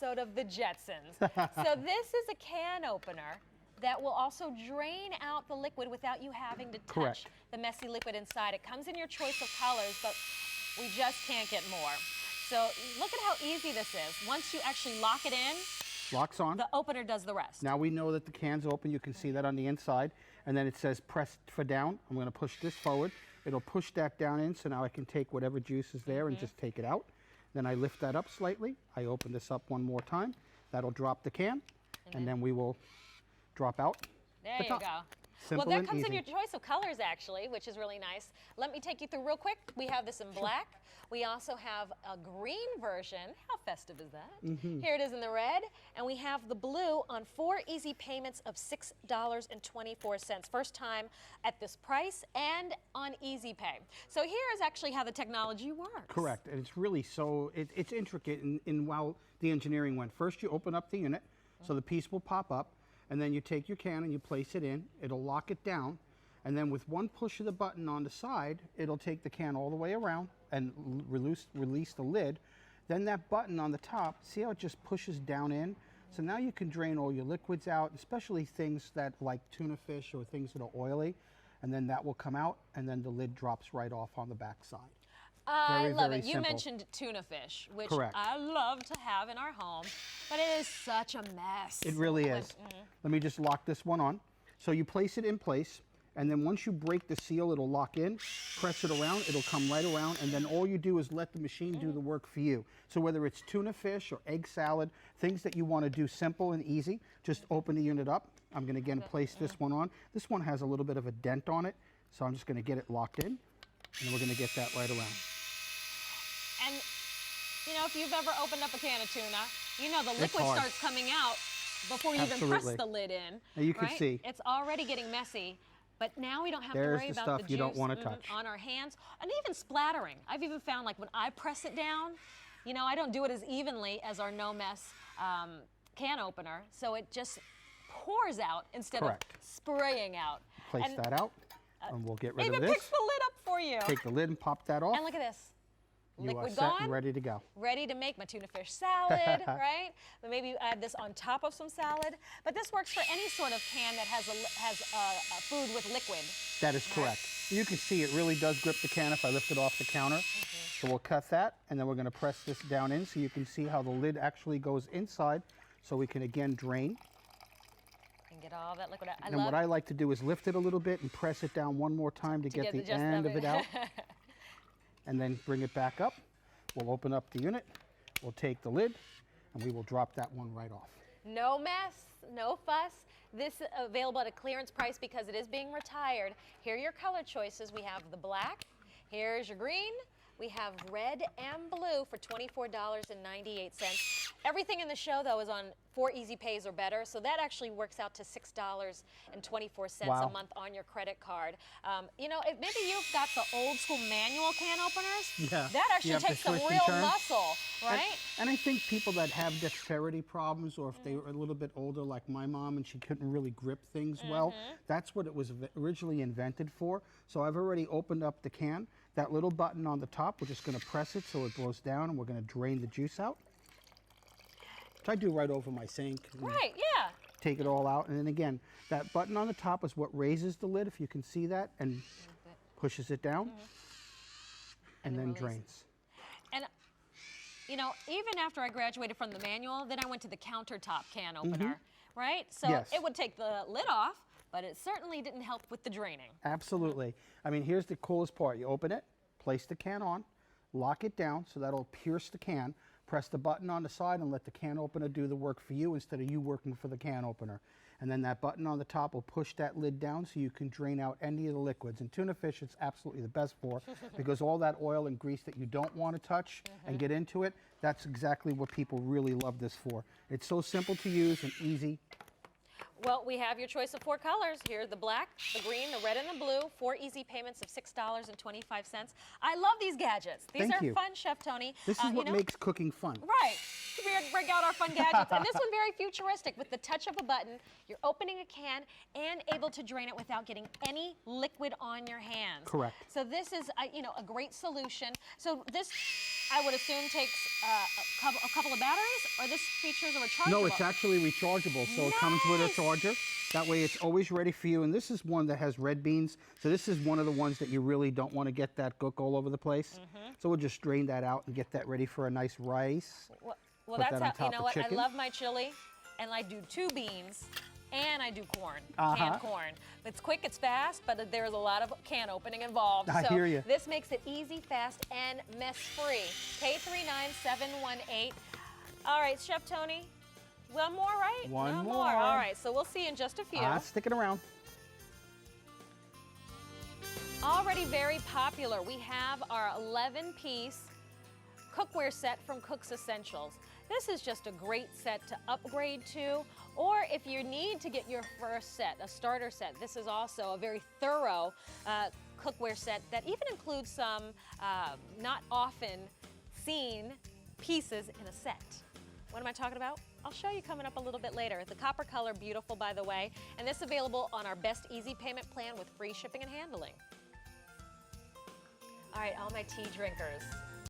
episode of The Jetsons. So this is a can opener that will also drain out the liquid without you having to touch the messy liquid inside. It comes in your choice of colors, but we just can't get more. So look at how easy this is. Once you actually lock it in, locks on. The opener does the rest. Now we know that the can's open. You can see that on the inside. And then it says press for down. I'm going to push this forward. It'll push that down in, so now I can take whatever juice is there and just take it out. Then I lift that up slightly. I open this up one more time. That'll drop the can, and then we will drop out There the you top. go. Simple Well, that and comes in easy. your choice of colors, actually, which is really nice. Let me take you through real quick. We have this in black. We also have a green version. How festive is that? Here it is in the red. And we have the blue on 4 easy payments of $6.24. First time at this price and on Easy Pay. So here is actually how the technology works. Correct. And it's really so, it's intricate in while the engineering went. First you open up the unit, so the piece will pop up. And then you take your can and you place it in. It'll lock it down. And then with one push of the button on the side, it'll take the can all the way around and release the lid. Then that button on the top, see how it just pushes down in? So now you can drain all your liquids out, especially things that like tuna fish or things that are oily. And then that will come out, and then the lid drops right off on the back side. I love very it. You simple. mentioned tuna fish, which Correct. I love to have in our home, but it is such a mess. It really is. Let me just lock this one on. So you place it in place, and then once you break the seal, it'll lock in. Press it around, it'll come right around, and then all you do is let the machine do the work for you. So whether it's tuna fish or egg salad, things that you want to do simple and easy, just open the unit up. I'm going to again place this one on. This one has a little bit of a dent on it, so I'm just going to get it locked in, and we're going to get that right around. And, you know, if you've ever opened up a can of tuna, you know the liquid starts coming out before you even press the lid in. Now you can see. It's already getting messy, but now we don't have to There's worry the about stuff the you juice don't want to touch. on our hands, and even splattering. I've even found, like, when I press it down, you know, I don't do it as evenly as our no mess can opener, so it just pours out instead of spraying out. Place that out, and we'll get rid of this. Even picks the lid up for you. Take the lid and pop that off. And look at this. You are Liquid set gone, and ready to go. ready to make my tuna fish salad, right? But maybe add this on top of some salad. But this works for any sort of can that has a food with liquid. That is correct. You can see it really does grip the can if I lift it off the counter. So we'll cut that, and then we're going to press this down in so you can see how the lid actually goes inside, so we can again drain. And get all that liquid out. And what I like to do is lift it a little bit and press it down one more time to get the end of it out. And then bring it back up. We'll open up the unit, we'll take the lid, and we will drop that one right off. No mess, no fuss. This is available at a clearance price because it is being retired. Here are your color choices. We have the black, here's your green, we have red and blue for $24.98. Everything in the show, though, is on 4 easy pays or better, so that actually works out to $6.24 a month on your credit card. You know, if maybe you've got the old school manual can openers, that actually takes some real muscle, right? And I think people that have dexterity problems, or if they were a little bit older like my mom and she couldn't really grip things well, that's what it was originally invented for. So I've already opened up the can. That little button on the top, we're just going to press it so it blows down, and we're going to drain the juice out. Which I do right over my sink. Right, yeah. Take it all out, and then again, that button on the top is what raises the lid, if you can see that, and pushes it down, and then drains. And, you know, even after I graduated from the manual, then I went to the countertop can opener, right? So it would take the lid off, but it certainly didn't help with the draining. Absolutely. I mean, here's the coolest part. You open it, place the can on, lock it down so that'll pierce the can, press the button on the side and let the can opener do the work for you instead of you working for the can opener. And then that button on the top will push that lid down so you can drain out any of the liquids. And tuna fish it's absolutely the best for because all that oil and grease that you don't want to touch and get into it, that's exactly what people really love this for. It's so simple to use and easy. Well, we have your choice of 4 colors. Here, the black, the green, the red, and the blue. 4 easy payments of $6.25. I love these gadgets. These are fun, Chef Tony. This is what makes cooking fun. Right. We break out our fun gadgets. And this one very futuristic. With the touch of a button, you're opening a can and able to drain it without getting any liquid on your hands. Correct. So this is, you know, a great solution. So this, I would assume takes a couple of batteries, or this features a rechargeable? No, it's actually rechargeable, so it comes with a charger. That way it's always ready for you. And this is one that has red beans. So this is one of the ones that you really don't want to get that gook all over the place. So we'll just strain that out and get that ready for a nice rice. Well, that's how, you know what, I love my chili, and I do 2 beans, and I do corn, canned corn. It's quick, it's fast, but there's a lot of can opening involved. I hear you. This makes it easy, fast, and mess-free. K39718. All right, Chef Tony, one more, right? One more. All right, so we'll see you in just a few. Stick it around. Already very popular, we have our 11-piece cookware set from Cook's Essentials. This is just a great set to upgrade to, or if you need to get your first set, a starter set, this is also a very thorough cookware set that even includes some not often seen pieces in a set. What am I talking about? I'll show you coming up a little bit later. The copper color, beautiful by the way, and this is available on our best easy payment plan with free shipping and handling. All right, all my tea drinkers.